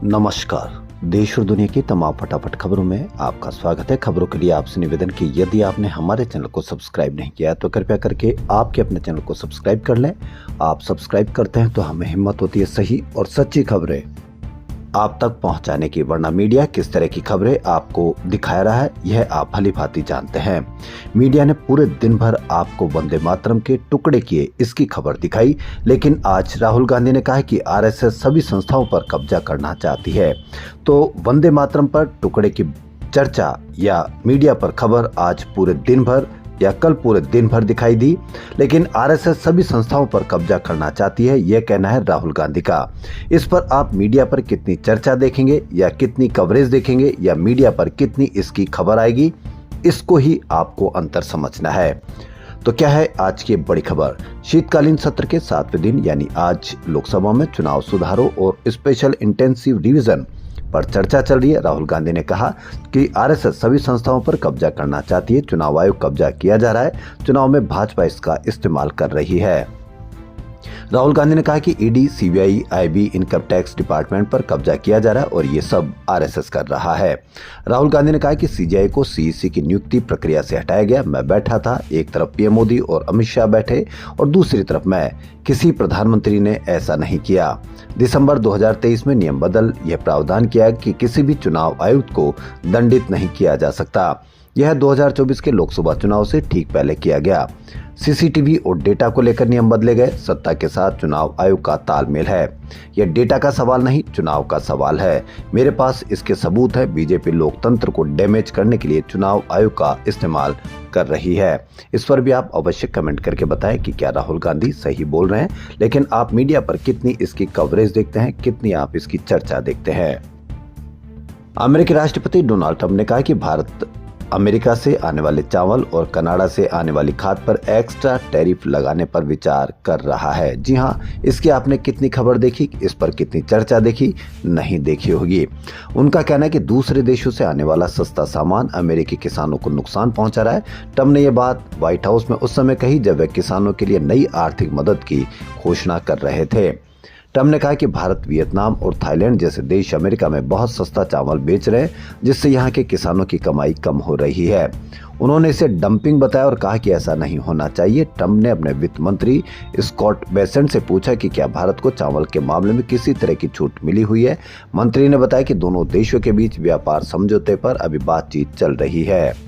नमस्कार। देश और दुनिया की तमाम फटाफट खबरों में आपका स्वागत है। खबरों के लिए आपसे निवेदन कि यदि आपने हमारे चैनल को सब्सक्राइब नहीं किया तो कृपया करके आपके अपने चैनल को सब्सक्राइब कर लें। आप सब्सक्राइब करते हैं तो हमें हिम्मत होती है सही और सच्ची खबरें आप तक पहुंचाने की, वरना मीडिया किस तरह की खबरें आपको दिखा रहा है यह आप भली भांति जानते हैं। मीडिया ने पूरे दिन भर आपको वंदे मातरम के टुकड़े किए इसकी खबर दिखाई, लेकिन आज राहुल गांधी ने कहा है कि आरएसएस सभी संस्थाओं पर कब्जा करना चाहती है। तो वंदे मातरम पर टुकड़े की चर्चा या मीडिया पर खबर आज पूरे दिन भर या कल पूरे दिन भर दिखाई दी, लेकिन आरएसएस सभी संस्थाओं पर कब्जा करना चाहती है, यह कहना है राहुल गांधी का। इस पर आप मीडिया पर कितनी चर्चा देखेंगे या कितनी कवरेज देखेंगे या मीडिया पर कितनी इसकी खबर आएगी, इसको ही आपको अंतर समझना है। तो क्या है आज की बड़ी खबर? शीतकालीन सत्र के 7वें दिन यानी आज लोकसभा में चुनाव सुधारों और स्पेशल इंटेंसिव रिवीजन पर चर्चा चल रही है। राहुल गांधी ने कहा कि आरएसएस सभी संस्थाओं पर कब्जा करना चाहती है। चुनाव आयोग कब्जा किया जा रहा है। चुनाव में भाजपा इसका इस्तेमाल कर रही है। राहुल गांधी ने कहा कि ED, CBI, IB, income tax department पर कब्जा किया जा रहा है और ये सब आरएसएस कर रहा है। राहुल गांधी ने कहा कि सीजीआई को सीईसी की नियुक्ति प्रक्रिया से हटाया गया। मैं बैठा था, एक तरफ पीएम मोदी और अमित शाह बैठे और दूसरी तरफ मैं। किसी प्रधानमंत्री ने ऐसा नहीं किया। दिसंबर 2023 में नियम बदल यह प्रावधान किया कि किसी भी चुनाव आयुक्त को दंडित नहीं किया जा सकता। यह 2024 के लोकसभा चुनाव से ठीक पहले किया गया। सीसीटीवी और डेटा को लेकर नियम बदले गए। सत्ता के साथ चुनाव आयोग का तालमेल है। यह डेटा का सवाल नहीं, चुनाव का सवाल है। मेरे पास इसके सबूत है। बीजेपी लोकतंत्र को डैमेज करने के लिए चुनाव आयोग का इस्तेमाल कर रही है। इस पर भी आप अवश्य कमेंट करके बताएं कि क्या राहुल गांधी सही बोल रहे हैं, लेकिन आप मीडिया पर कितनी इसकी कवरेज देखते हैं, कितनी आप इसकी चर्चा देखते हैं। अमेरिकी राष्ट्रपति डोनाल्ड ट्रंप ने कहा कि भारत अमेरिका से आने वाले चावल और कनाडा से आने वाली खाद पर एक्स्ट्रा टैरिफ लगाने पर विचार कर रहा है। जी हाँ, इसकी आपने कितनी खबर देखी, इस पर कितनी चर्चा देखी, नहीं देखी होगी। उनका कहना है कि दूसरे देशों से आने वाला सस्ता सामान अमेरिकी किसानों को नुकसान पहुंचा रहा है। ट्रंप ने यह बात व्हाइट हाउस में उस समय कही जब वे किसानों के लिए नई आर्थिक मदद की घोषणा कर रहे थे। ट्रंप ने कहा कि भारत, वियतनाम और थाईलैंड जैसे देश अमेरिका में बहुत सस्ता चावल बेच रहे हैं, जिससे यहाँ के किसानों की कमाई कम हो रही है। उन्होंने इसे डंपिंग बताया और कहा कि ऐसा नहीं होना चाहिए। ट्रंप ने अपने वित्त मंत्री स्कॉट बेसेंट से पूछा कि क्या भारत को चावल के मामले में किसी तरह की छूट मिली हुई है। मंत्री ने बताया कि दोनों देशों के बीच व्यापार समझौते पर अभी बातचीत चल रही है।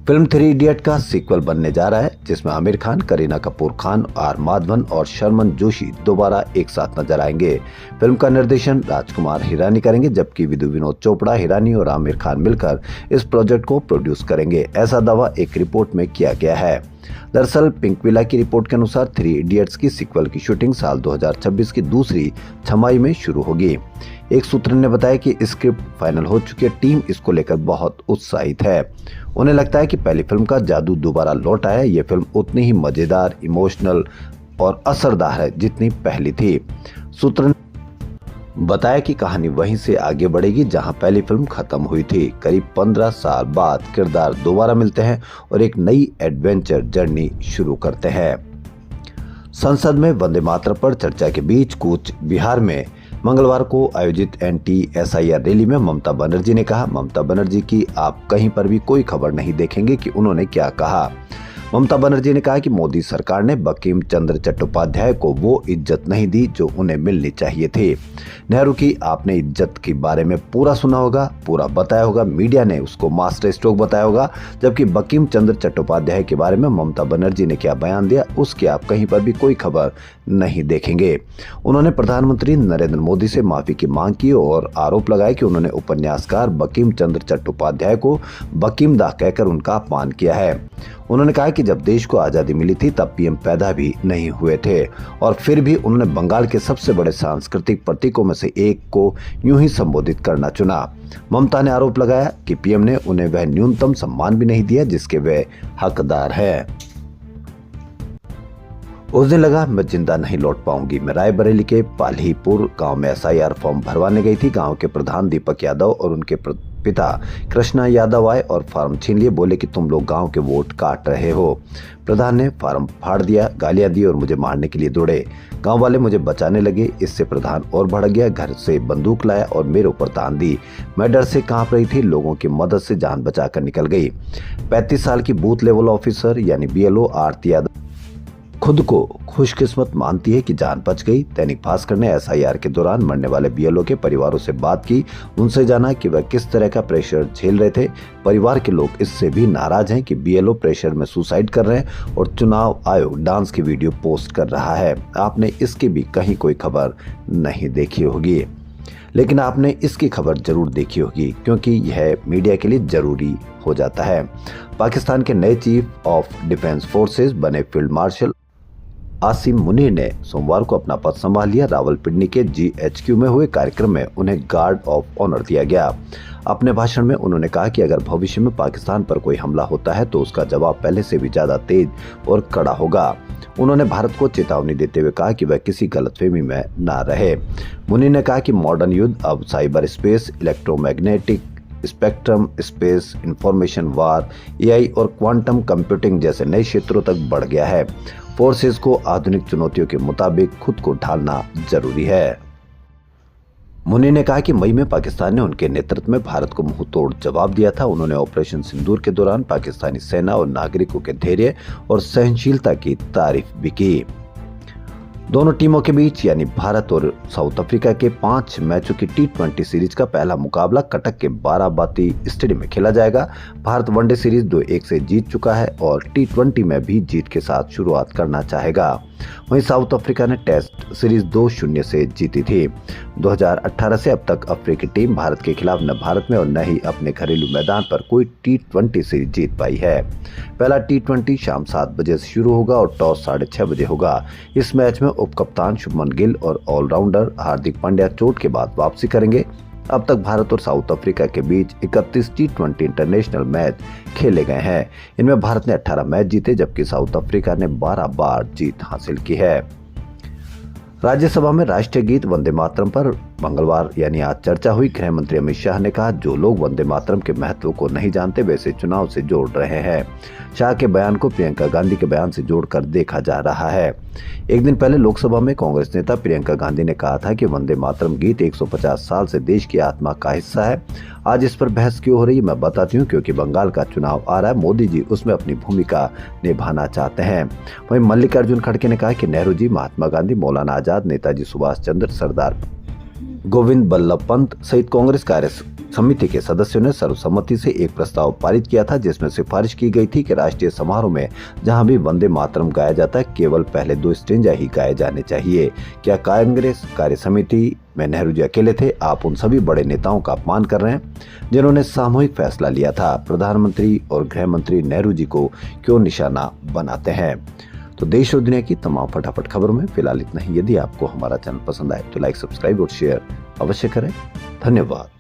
फिल्म 3 इडियट का सीक्वल बनने जा रहा है, जिसमें आमिर खान, करीना कपूर खान, आर माधवन और शर्मन जोशी दोबारा एक साथ नजर आएंगे। फिल्म का निर्देशन राजकुमार हिरानी करेंगे, जबकि विधु विनोद चोपड़ा, हिरानी और आमिर खान मिलकर इस प्रोजेक्ट को प्रोड्यूस करेंगे। ऐसा दावा एक रिपोर्ट में किया गया है। दरअसल पिंकविला की रिपोर्ट के अनुसार 3 इडियट्स की सीक्वल की शूटिंग साल 2026 की दूसरी छमाही में शुरू होगी। एक सूत्र ने बताया कि स्क्रिप्ट फाइनल हो चुकी है। टीम इसको लेकर बहुत उत्साहित है। उन्हें लगता है कि पहली फिल्म का जादू दोबारा लौट आया है। ये फिल्म उतनी ही मजेदार, इमोशनल और असरदार है जितनी पहली थी। सूत्र ने बताया कि कहानी वहीं से आगे बढ़ेगी जहां पहली फिल्म खत्म हुई थी। करीब 15 साल बाद किरदार दोबारा मिलते हैं और एक नई एडवेंचर जर्नी शुरू करते हैं। संसद में वंदे मातरम पर चर्चा के बीच कूच बिहार में मंगलवार को आयोजित एंटी-एसआईआर रैली में ममता बनर्जी ने कहा, ममता बनर्जी की आप कहीं पर भी कोई खबर नहीं देखेंगे कि उन्होंने क्या कहा। ममता बनर्जी ने कहा कि मोदी सरकार ने बंकिम चंद्र चट्टोपाध्याय को वो इज्जत नहीं दी जो उन्हें मिलनी चाहिए थी। नेहरू की आपने इज्जत के बारे में पूरा सुना होगा, पूरा बताया होगा। मीडिया ने उसको मास्टर स्ट्रोक बताया होगा, जबकि बंकिम चंद्र चट्टोपाध्याय के बारे में ममता बनर्जी ने क्या बयान दिया, उसकी आप कहीं पर भी कोई खबर नहीं देखेंगे। उन्होंने प्रधानमंत्री नरेंद्र मोदी से माफी की मांग की और आरोप लगाया कि उन्होंने उपन्यासकार बंकिम चंद्र चट्टोपाध्याय को बंकिम दा कहकर उनका अपमान किया है। उन्होंने कहा कि जब देश को आजादी मिली थी तब पीएम पैदा भी नहीं हुए थे और फिर भी उन्होंने बंगाल के सबसे बड़े सांस्कृतिक प्रतीकों में से एक को यूं ही संबोधित करना चुना। ममता ने आरोप लगाया कि पीएम ने उन्हें वह न्यूनतम सम्मान भी नहीं दिया जिसके वे हकदार हैं। उस दिन लगा मैं जिंदा नहीं लौट पाऊंगी। मैं रायबरेली के पालीपुर गांव में SIR फॉर्म भरवाने गई थी। गांव के प्रधान दीपक यादव और उनके पिता कृष्णा यादव आए और फार्म छीन लिए। बोले कि तुम लोग गांव के वोट काट रहे हो। प्रधान ने फार्म फाड़ दिया, गालियां दी और मुझे मारने के लिए दौड़े। गांव वाले मुझे बचाने लगे। इससे प्रधान और भड़क गया, घर से बंदूक लाया और मेरे ऊपर तान दी। मैं डर से कांप रही थी। लोगों की मदद से जान बचाकर निकल गई। 35 साल की बूथ लेवल ऑफिसर यानी BLO आरती यादव खुद को खुशकिस्मत मानती है कि जान बच गई। दैनिक भास्कर ने SIR के दौरान मरने वाले BLO के परिवारों से बात की, उनसे जाना कि वह किस तरह का प्रेशर झेल रहे थे। परिवार के लोग इससे भी नाराज हैं कि BLO प्रेशर में सुसाइड कर रहे हैं और चुनाव आयोग डांस की वीडियो पोस्ट कर रहा है। आपने इसकी भी कहीं कोई खबर नहीं देखी होगी, लेकिन आपने इसकी खबर जरूर देखी होगी क्योंकि यह मीडिया के लिए जरूरी हो जाता है। पाकिस्तान के नए चीफ ऑफ डिफेंस फोर्सेस बने फील्ड मार्शल आसिम मुनीर ने सोमवार को अपना पद संभाल लिया। रावलपिंडी के GHQ में हुए कार्यक्रम में उन्हें गार्ड ऑफ ऑनर दिया गया। अपने भाषण में उन्होंने कहा कि अगर भविष्य में पाकिस्तान पर कोई हमला होता है तो उसका जवाब पहले से भी ज्यादा तेज और कड़ा होगा। उन्होंने भारत को चेतावनी देते हुए कहा कि वह किसी गलतफहमी में न रहे। मुनीर ने कहा कि मॉडर्न युद्ध अब cyber space, electromagnetic spectrum, space information war, AI और क्वांटम कंप्यूटिंग जैसे नए क्षेत्रों तक बढ़ गया है। फोर्सेस को आधुनिक चुनौतियों के मुताबिक खुद को ढालना जरूरी है। मुनीर ने कहा कि मई में पाकिस्तान ने उनके नेतृत्व में भारत को मुंह तोड़ जवाब दिया था। उन्होंने ऑपरेशन सिंदूर के दौरान पाकिस्तानी सेना और नागरिकों के धैर्य और सहनशीलता की तारीफ भी की। दोनों टीमों के बीच यानी भारत और साउथ अफ्रीका के 5 मैचों की T20 सीरीज का पहला मुकाबला कटक के बाराबाती स्टेडियम में खेला जाएगा। भारत वनडे सीरीज 2-1 से जीत चुका है और T20 में भी जीत के साथ शुरुआत करना चाहेगा। वहीं साउथ अफ्रीका ने टेस्ट सीरीज 2-0 से जीती थी। 2018 से अब तक अफ्रीकी टीम भारत के खिलाफ न भारत में और न ही अपने घरेलू मैदान पर कोई T20 सीरीज जीत पाई है। पहला T20 शाम 7 बजे से शुरू होगा और टॉस 6:30 बजे होगा। इस मैच में उपकप्तान शुभमन गिल और ऑलराउंडर हार्दिक पांड्या चोट के बाद वापसी करेंगे। अब तक भारत और साउथ अफ्रीका के बीच 31 T20 इंटरनेशनल मैच खेले गए हैं। इनमें भारत ने 18 मैच जीते जबकि साउथ अफ्रीका ने 12 बार जीत हासिल की है। राज्यसभा में राष्ट्रीय गीत वंदे मातरम पर मंगलवार यानी आज चर्चा हुई। गृह मंत्री अमित शाह ने कहा, जो लोग वंदे मातरम के महत्व को नहीं जानते वैसे चुनाव से जोड़ रहे हैं। शाह के बयान को प्रियंका गांधी के बयान से जोड़कर देखा जा रहा है। एक दिन पहले लोकसभा में कांग्रेस नेता प्रियंका गांधी ने कहा था कि वंदे मातरम गीत 150 साल से देश की आत्मा का हिस्सा है। आज इस पर बहस क्यों हो रही है मैं बताती हूँ, क्योंकि बंगाल का चुनाव आ रहा है। मोदी जी उसमें अपनी भूमिका निभाना चाहते हैं। वहीं मल्लिकार्जुन खड़गे ने कहा कि नेहरू जी, महात्मा गांधी, मौलाना आजाद, नेताजी सुभाष चंद्र, सरदार गोविंद बल्लभ पंत सहित कांग्रेस कार्य समिति के सदस्यों ने सर्वसम्मति से एक प्रस्ताव पारित किया था जिसमें सिफारिश की गई थी कि राष्ट्रीय समारोह में जहां भी वंदे मातरम गाया जाता है केवल पहले 2 स्टेंजा ही गाए जाने चाहिए। क्या कांग्रेस कार्य समिति में नेहरू जी अकेले थे? आप उन सभी बड़े नेताओं का अपमान कर रहे हैं जिन्होंने सामूहिक फैसला लिया था। प्रधानमंत्री और गृह मंत्री नेहरू जी को क्यों निशाना बनाते हैं? तो देश और दुनिया की तमाम फटाफट खबरों में फिलहाल इतना ही। यदि आपको हमारा चैनल पसंद आए तो लाइक, सब्सक्राइब और शेयर अवश्य करें। धन्यवाद।